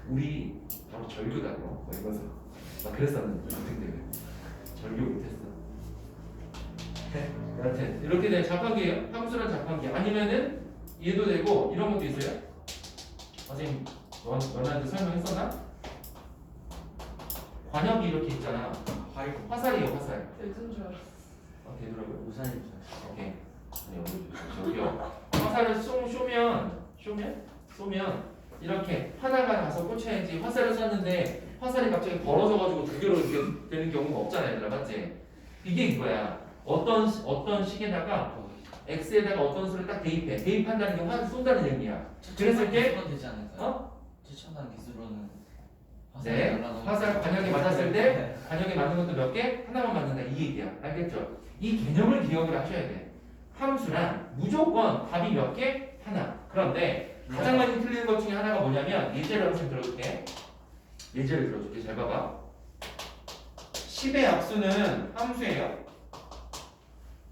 우리 바로 절교다 뭐 이거서 막 그랬었는데 2등 되면 절교 못했어. 여하튼 이렇게 된 자판기예요. 함수란 자판기. 아니면은 얘도 되고 이런 것도 있어요. 선생님 너한테 설명했었나? 관역이 이렇게 있잖아. 화살이에요 화살. 대전 줄 알았어. 되더라고요. 우산인 줄 알았어. 오케이. 아니 여기 저기요. 화살을 쏘면 이렇게 하나가 가서 꽂혀야지. 화살을 쐈는데 화살이 갑자기 벌어져가지고 두 개로 이렇게 되는 경우가 없잖아요, 얘들아, 맞지? 이게 이거야. 어떤 식에다가 x에다가 어떤 수를 딱 대입해. 대입한다는 게 화살을 쏜다는 얘기야. 그랬을 때 기술은 되지 않을까요? 최첨단 기술로는 네, 화살 관역에 맞았을 때 관역에 맞는 것도 몇 개? 하나만 맞는다 이 얘기야. 알겠죠? 이 개념을 기억을 하셔야 돼. 함수란 무조건 답이 몇 개? 하나. 그런데 가장 많이 틀리는 것 중에 하나가 뭐냐면 예제를 한번 들어줄게. 예제를 들어줄게. 잘 봐봐. 10의 약수는 함수예요.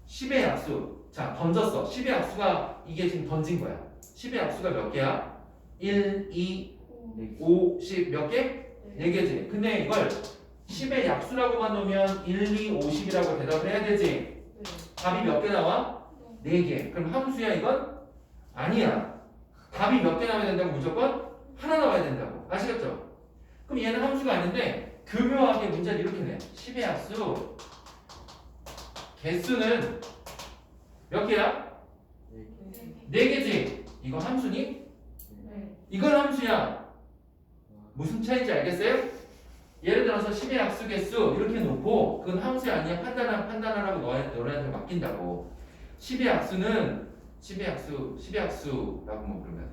10의 약수. 자, 던졌어. 10의 약수가 이게 지금 던진 거야. 10의 약수가 몇 개야? 1, 2, 5, 10 몇 개? 4개지. 근데 이걸 10의 약수라고만 놓으면 1, 2, 50이라고 대답을 해야 되지. 네. 답이 몇 개 나와? 4개. 그럼 함수야 이건? 아니야. 답이 몇 개 나와야 된다고 무조건? 하나 나와야 된다고. 아시겠죠? 그럼 얘는 함수가 아닌데 교묘하게 문제를 이렇게 내. 10의 약수 개수는 몇 개야? 네. 4개지. 이거 함수니? 네. 이건 함수야. 무슨 차이인지 알겠어요? 예를 들어서 10의 약수 개수 이렇게 놓고 그건 함수 아니야 판단하라고 너네한테 맡긴다고. 10의 약수는 10의 약수라고 뭐 그러면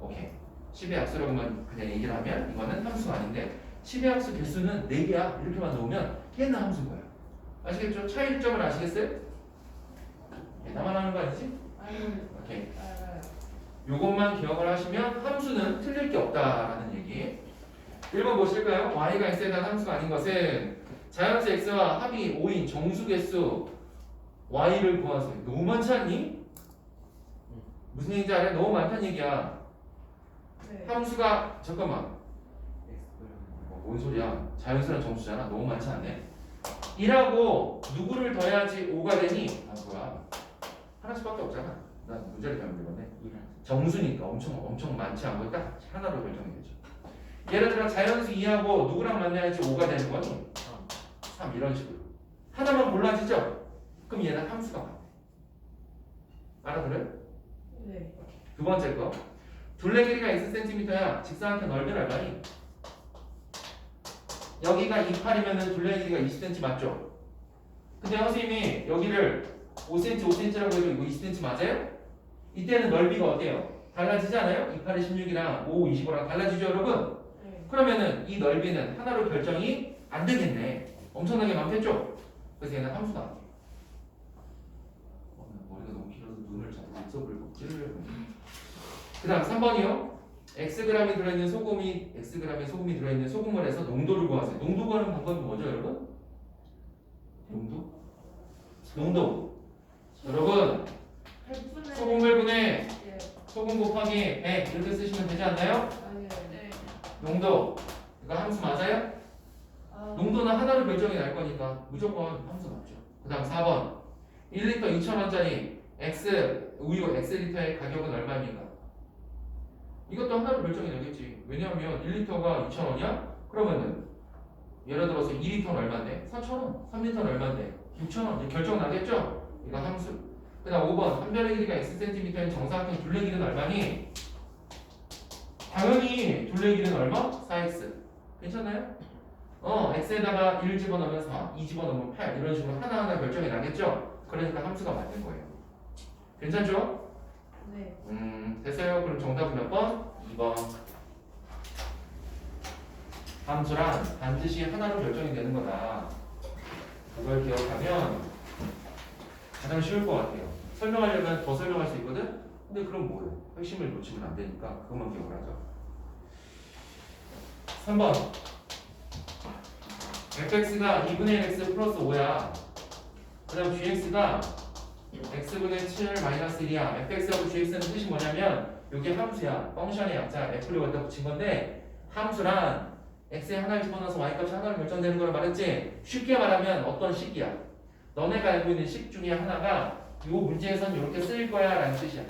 오케이 10의 약수라고만 그냥 얘기를 하면 이거는 함수가 아닌데 10의 약수 개수는 4개야 이렇게만 놓으면 얘는 함수인 거야. 아시겠죠? 차이점을 아시겠어요? 나만 하는 거 아니지? 아유. 오케이. 알아요. 요것만 기억을 하시면 함수는 틀릴 게 없다라는 얘기. 1번 보실까요? y가 x에 대한 함수가 아닌 것은 자연수 x와 합이 5인 정수개수 y를 구하세요. 너무 많지 않니? 무슨 얘기인지 알아요? 너무 많다는 얘기야. 네. 함수가 잠깐만 뭔 소리야? 자연수랑 정수잖아. 너무 많지 않네. 1하고 누구를 더해야지 5가 되니? 뭐야? 하나씩밖에 없잖아. 난 문제를 잘못 읽었네. 정수니까 엄청 많지 않고 딱 하나로 결정이 되죠. 예를 들어 자연수 2하고 누구랑 만나야지 5가 되는 거니? 3 이런 식으로 하나만 골라지죠? 그럼 얘는 함수가 맞네. 알아들어요? 네. 두 번째 거 둘레 길이가 Xcm야. 직사각형 넓이는 얼마니? 여기가 28이면 둘레 길이가 20cm 맞죠? 근데 선생님이 여기를 5cm, 5cm라고 해도 이거 20cm 맞아요? 이때는 넓이가 어때요? 달라지지 않아요? 28이 16이랑 5, 25랑 달라지죠 여러분? 네. 그러면은 이 넓이는 하나로 결정이 안 되겠네. 엄청나게 많겠죠? 그래서 얘는 함수가 안 돼요. 머리가 너무 길어서 눈을 자꾸 있어버리고 찌르려고. 그 다음 3번이요. Xg이 들어있는 소금이 Xg의 소금이 들어있는 소금을 해서 농도를 구하세요. 농도 구하는 방법이 뭐죠 여러분? 농도. 여러분 100분의 소금을 분해 예. 소금 곱하기 100 이렇게 쓰시면 되지 않나요? 아니에요. 네. 농도 이거 함수 맞아요? 농도는 하나로 결정이 날 거니까 무조건 함수 맞죠. 그 다음 4번 1리터 2,000원짜리 우유 X리터의 가격은 얼마입니까? 이것도 하나로 결정이 되겠지. 왜냐하면 1리터가 2,000원이야? 그러면은 예를 들어서 2리터는 얼마인데? 4,000원 3리터는 얼마인데? 6,000원 이제 결정 나겠죠? 이거 함수. 그 다음 5번 한 변의 길이가 Xcm인 정사각형 둘레 길이는 얼마니? 당연히 둘레 길이는 얼마? 4x 괜찮나요? x에다가 1 집어넣으면 4, 2 집어넣으면 8 이런 식으로 하나하나 결정이 나겠죠? 그러니까 함수가 맞는 거예요. 괜찮죠? 네. 됐어요. 그럼 정답은 몇 번? 2번. 함수란 반드시 하나로 결정이 되는 거다. 그걸 기억하면 가장 쉬울 것 같아요. 설명하려면 더 설명할 수 있거든? 근데 그럼 뭐예요? 핵심을 놓치면 안 되니까 그것만 기억을 하죠. 3번 fx가 2분의 1 x 플러스 5야. 그 다음 gx가 x분의 7 마이너스 1이야. fx하고 gx는 뜻이 뭐냐면 이게 함수야. 펑션의 약자 f를 갖다 붙인 건데 함수란 x에 하나를 집어넣어서 y값이 하나로 결정되는 걸 말했지. 쉽게 말하면 어떤 식이야. 너네가 알고 있는 식 중에 하나가 이 문제에선 이렇게 쓰일 거야 라는 뜻이야.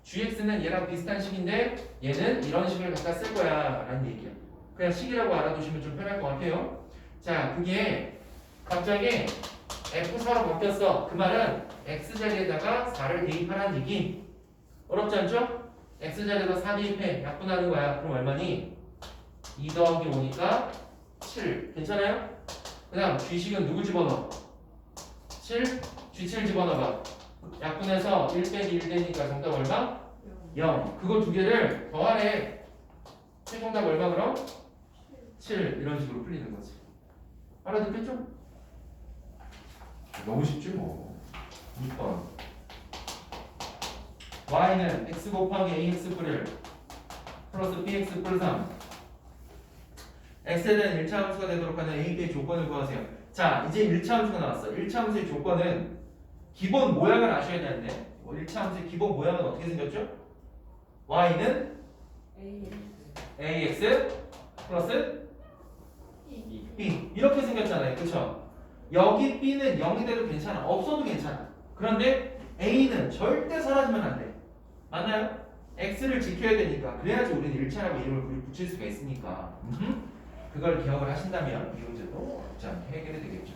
gx는 얘랑 비슷한 식인데 얘는 이런 식을 갖다 쓸 거야 라는 얘기야. 그냥 식이라고 알아두시면 좀 편할 것 같아요. 자, 그게 갑자기 f4로 바뀌었어. 그 말은 x자리에다가 4를 대입하라는 얘기. 어렵지 않죠? x자리에다 4 대입해. 약분하는 거야. 그럼 얼마니? 2 더하기 5니까 7. 괜찮아요? 그 다음 g식은 누구 집어넣어? 7? g7 집어넣어봐. 약분해서 1 빼기 1 되니까 정답 얼마? 0. 그거 두 개를 더하래. 최종답 얼마 그럼? 7. 이런 식으로 풀리는 거지. 알아듣겠죠? 너무 쉽지 뭐. 6번. y는 x 곱하기 ax 플러스 bx 플러스 3. x에 대한 1차 함수가 되도록 하는 a, b의 조건을 구하세요. 자, 이제 1차 함수가 나왔어. 1차 함수의 조건은 기본 모양을 아셔야 되는데 1차 함수의 기본 모양은 어떻게 생겼죠? y는 ax 플러스 b 이렇게 생겼잖아요. 그쵸? 여기 b는 0이 돼도 괜찮아. 없어도 괜찮아. 그런데 a는 절대 사라지면 안 돼. 맞나요? x를 지켜야 되니까. 그래야지 우리는 1차라고 이름을 붙일 수가 있으니까. 그걸 기억을 하신다면 이 문제도 어렵지 않게 해결이 되겠죠.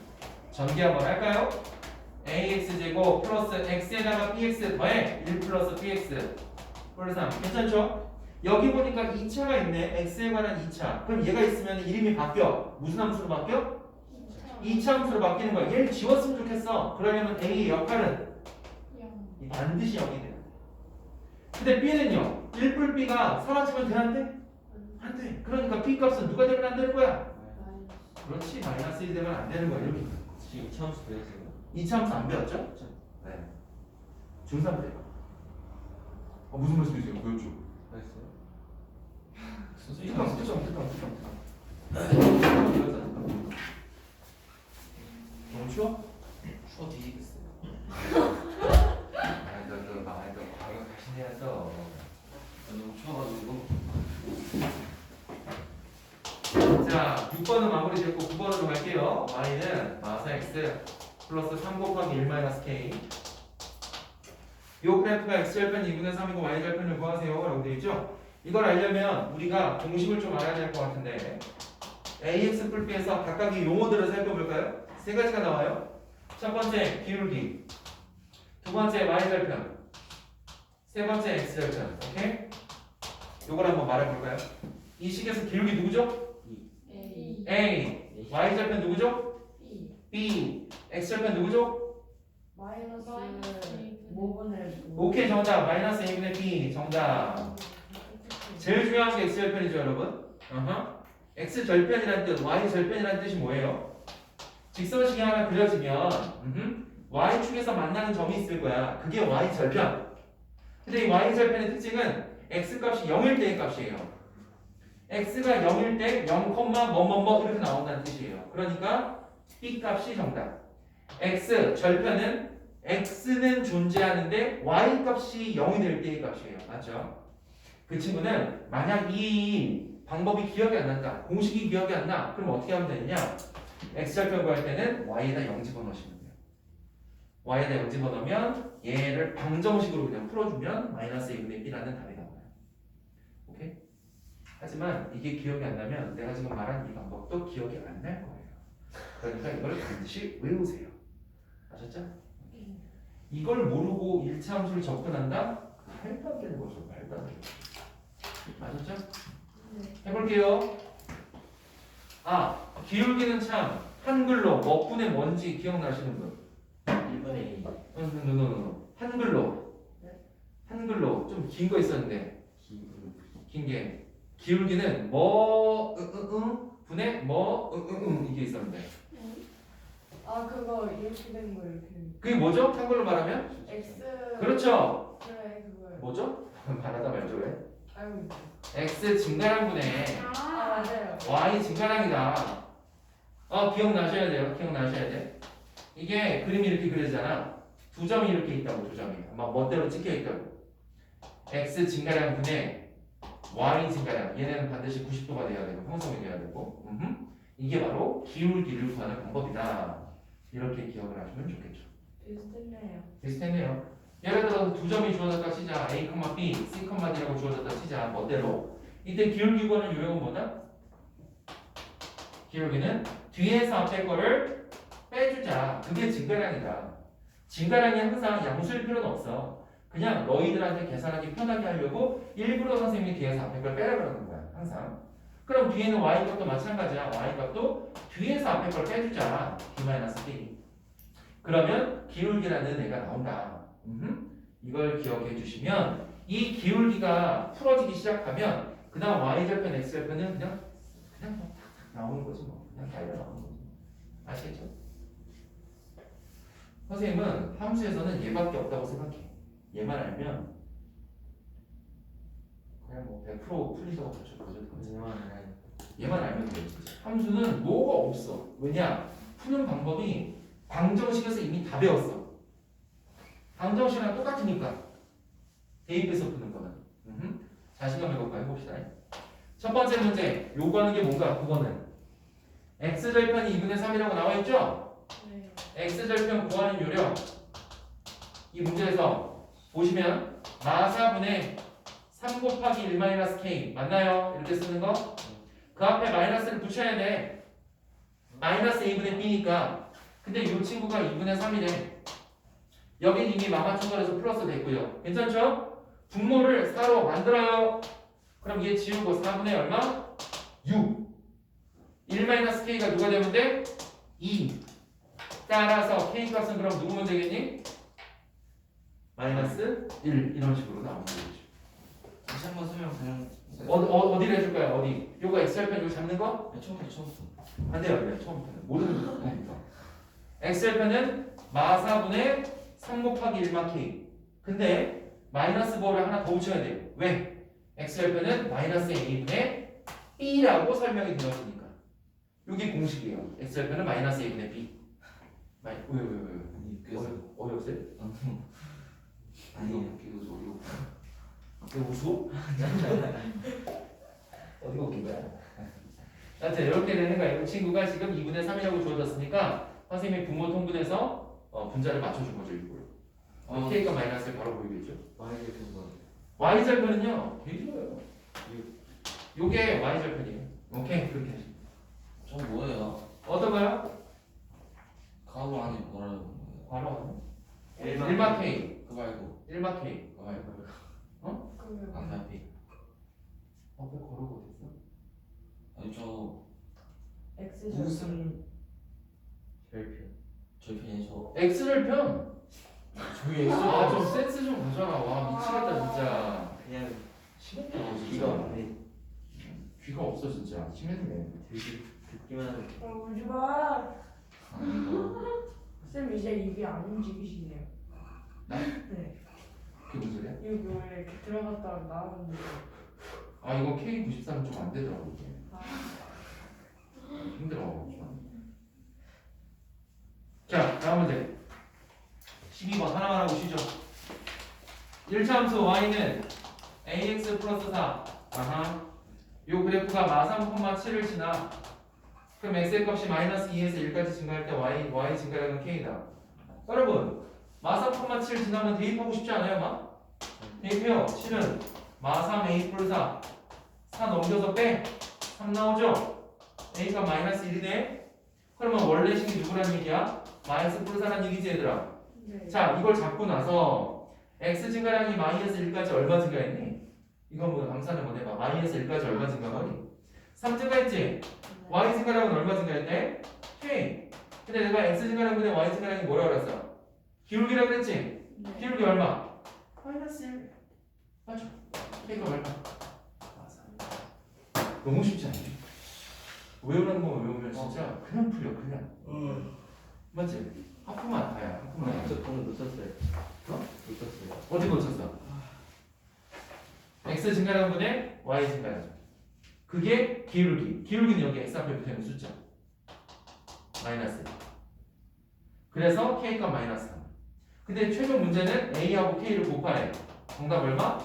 전개 한번 할까요? ax제곱 플러스 x에다가 bx 더해 1 플러스 bx 플러스 3. 괜찮죠? 여기 보니까 2차가 있네. x에 관한 2차. 그럼 얘가 있으면 이름이 바뀌어. 무슨 함수로 바뀌어? 2차 함수로 바뀌는 거야. 얘를 지웠으면 좋겠어. 그러려면 a의 역할은 반드시 0이 돼야 돼. 근데 b는요. 1불 b가 사라지면 돼? 안 돼? 안 돼. 그러니까 b 값은 누가 되면 안 되는 거야? 그렇지. 마이너스 1 되면 안 되는 거야. 이렇게. 지금 참수 배웠어요. 2차 함수 안 배웠죠? 네. 중3 배워. 무슨 말씀이세요? 보여줘. 배웠어요? 너무 추워? 추워 뒤지겠어요. 과거 가시네요 또. 너무 추워가지고. 자, 6번은 마무리 됐고 9번으로 갈게요. y는 마사 x 플러스 3 곱하기 1 마이너스 k. 요 그래프가 x절편 2분의 3이고 y절편을 구하세요 라고 되어 있죠? 이걸 알려면 우리가 공식을 좀 알아야 될 것 같은데 ax 뿔비에서 각각의 용어들을 살펴볼까요? 세 가지가 나와요. 첫 번째 기울기, 두 번째 y절편, 세 번째 x절편. 오케이? 요걸 한번 말해볼까요? 이 식에서 기울기 누구죠? A. y절편 누구죠? B. x절편 누구죠? 마이너스 5분의 오케이, 정답. 마이너스 a분의 b. 정답. 제일 중요한 게 x절편이죠, 여러분. x절편이라는 뜻, y절편이라는 뜻이 뭐예요? 직선식이 하나 그려지면 y축에서 만나는 점이 있을 거야. 그게 y절편. 근데 이 y절편의 특징은 x값이 0일 때의 값이에요. x가 0일 때 0, 뭐뭐뭐 이렇게 나온다는 뜻이에요. 그러니까 b값이 정답. x절편은 x는 존재하는데 y값이 0이 될 때의 값이에요. 맞죠? 그 친구는 만약 이 방법이 기억이 안 난다. 공식이 기억이 안 나. 그럼 어떻게 하면 되느냐? x절편 구할 때는 y에다 0 집어넣으시면 돼요. y에다 0 집어넣으면 얘를 방정식으로 그냥 풀어주면 마이너스 2분의 b라는 답이 나와요. 오케이? 하지만 이게 기억이 안 나면 내가 지금 말한 이 방법도 기억이 안 날 거예요. 그러니까 이걸 반드시 외우세요. 아셨죠? 이걸 모르고 1차 함수를 접근한다? 말도 안 되는 거죠. 말도 안 되는 거죠. 아셨죠? 해볼게요. 아, 기울기는 참 한글로 먹분의 뭔지 기억나시는 분? 1분의 2. 한글로 좀 긴 거 있었는데 기분. 긴 게 기울기는 분의 이게 있었는데 아 그거 이렇게 된 거 이렇게 그게 뭐죠? 한글로 말하면? X 그렇죠. 그래 그거요. 뭐죠? 말하다 말죠 왜? 알고 있죠. x 증가량분의 아 맞아요. y 증가량이다. 기억나셔야 돼요. 기억나셔야 돼. 이게 그림이 이렇게 그려지잖아. 두 점이 이렇게 있다고. 두 점이 막 멋대로 찍혀 있다고. x 증가량분의 y 증가량 얘네는 반드시 90도가 돼야 되고 평성이 돼야 되고 이게 바로 기울기를 구하는 방법이다. 이렇게 기억을 하시면 좋겠죠. 비슷했네요. 비슷했네요. 예를 들어서 두 점이 주어졌다 치자. A, B, C, D라고 주어졌다 치자. 멋대로. 이때 기울기 구하는 요령은 뭐다? 기울기는 뒤에서 앞에 거를 빼주자. 그게 증가량이다. 증가량이 항상 양수일 필요는 없어. 그냥 너희들한테 계산하기 편하게 하려고 일부러 선생님이 뒤에서 앞에 걸 빼라 그러는 거야. 항상. 그럼 뒤에는 y 값도 마찬가지야. y 값도 뒤에서 앞에 걸 빼주자. b-b. 그러면 기울기라는 애가 나온다. 이걸 기억해 주시면 이 기울기가 풀어지기 시작하면 그 다음 y절편 x절편은 그냥 뭐 탁탁 나오는 거지 뭐. 그냥 달려 나오는 거지. 아시겠죠? 선생님은 함수에서는 얘밖에 없다고 생각해. 얘만 알면 그냥 뭐 100% 풀리다고 보셔도 얘만 알면 돼. 함수는 뭐가 없어. 왜냐? 푸는 방법이 방정식에서 이미 다 배웠어. 방정식이랑 똑같으니까. 대입해서 푸는 거는. 자신감 해볼까 해봅시다. 첫 번째 문제. 요구하는 게 뭔가? 그거는 x절편이 2분의 3이라고 나와있죠? 네. x절편 구하는 요령. 이 문제에서 보시면 마사분의 3 곱하기 1 마이너스 k 맞나요? 이렇게 쓰는 거? 그 앞에 마이너스를 붙여야 돼. 마이너스 a분의 b니까. 근데 이 친구가 2분의 3이래. 여긴 이미 마마충돌에서 플러스 됐고요. 괜찮죠? 분모를 4로 만들어요. 그럼 얘 지우고 4분의 얼마? 6. 1-k가 누가 되면 돼? 2. 따라서 k 값은 그럼 누구면 되겠니? 마이너스 1 이런 식으로 나오는 거죠. 다시 한번 설명 가능? 어디를 해줄까요? 어디? 요거 x절편 요거 잡는 거? 처음부터. 안 돼요. 안 돼요. 처음부터는. 모든 거부터. x절편은 마사분의 3 곱하기 1마 k. 근데 마이너스 보호를 하나 더 붙여야 돼요. 왜? x절편은 마이너스 a분의 b라고 설명이 되었으니까. 여기 공식이에요. x절편은 마이너스 a분의 b. 왜? 어이없어요? 아니에요. 웃기고 웃어. 왜 웃어? 어디가 웃긴 거야? 하여튼 이렇게 되는 거야. 이 친구가 지금 2분의 3이라고 주어졌으니까 선생님이 분모 통분해서 분자를 맞춰준 거죠. 이걸. k가 마이너스를 바로 보이겠죠. y절편은요. 되게 좋아요. 요게 y절편이에요. 오케이. 그렇게 하시죠. 저 뭐예요? 어떤 거요? 가로 안에 뭐라고? 바로 1마 1마 k. 그거 말고. 1마 k. 그거 말고. 그러면 안타피. 앞에 걸어고 됐어? 아니 저 X 무슨 별표 저희 편이 저 x절편. 저희 좀 센스 좀 가져라. 와 미치겠다 진짜. 그냥 심했다 귀가 진짜. 없네. 귀가 없어 진짜. 심했네. 듣기만 하면 울지 마. 아이고. 쌤 이제 입이 안 움직이시네요. 나? 네. 그게 무슨 소리야? 여기 원래 이렇게 들어갔다가 나오는데. 아 이거 K93은 좀 안 되더라고 이게. 아, 힘들어 좀. 자 다음 문제 12번 하나만 하고 쉬죠. 1차 함수 y는 ax 플러스 4 요 그래프가 마3,7을 지나 그럼 x의 값이 마이너스 2에서 1까지 증가할 때 y 증가량은 k다. 여러분 마3,7 지나면 대입하고 싶지 않아요? 마? 대입해요. 7은 마3a 플러스 4 넘겨서 빼 3 나오죠? a가 마이너스 1이네. 그러면 원래 식이 누구란 얘기야? 마이너스 플러스 4란 얘기지 얘들아. 네. 자 이걸 잡고 나서 x 증가량이 마이너스 1까지 얼마 증가했니? 이건 뭐 감산을 못 해봐. 마이너스 1까지 얼마 증가하니? 3 증가했지? y 증가량은 얼마 증가했대? k. 근데 내가 x 증가량분의 y 증가량이 뭐라고 그랬어? 기울기라고 그랬지? 네. 기울기 얼마? 마이너스 1. 맞죠? k가 얼마? 너무 쉽지 않니? 외우라는 거 외우면 진짜 그냥 풀려 그냥. 맞지? 하프만 다야 하프만. 저 방금 놓쳤어요. 어? 놓쳤어요. 어디 놓쳤어? x 증가량분의 y 증가량. 그게 기울기. 기울기는 여기 x 앞에 붙어있는 숫자. 마이너스. 그래서 k가 마이너스 3. 근데 최종 문제는 a하고 k를 곱하래. 정답 얼마?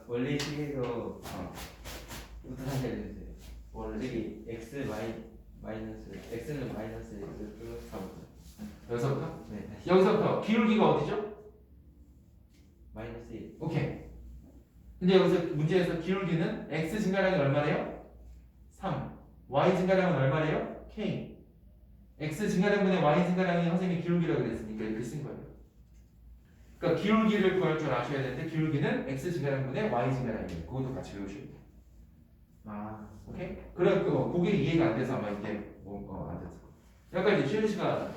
원래 식에서 부터 다시 알려주세요. 원래 x 마이너스 x는 마이너스 x 플러스 4부터. 여기서부터? 네, 다시. 여기서부터 기울기가 어디죠? 마이너스 1. 오케이. 근데 여기서 문제에서 기울기는 x 증가량이 얼마래요? 3. y 증가량은 얼마래요? k. x 증가량분의 y 증가량이 선생님이 기울기라고 그랬으니까 이렇게 쓴 거예요. 그러니까 기울기를 구할 줄 아셔야 되는데 기울기는 x 증가량분의 y 증가량이에요. 그것도 같이 외우셔야 돼요. 아, 오케이? 그래 그게 이해가 안 돼서 아마 이게 안 됐어. 여기까지 쉬는 시간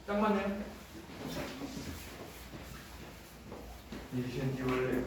딱 맞네요. 이 시간이 원래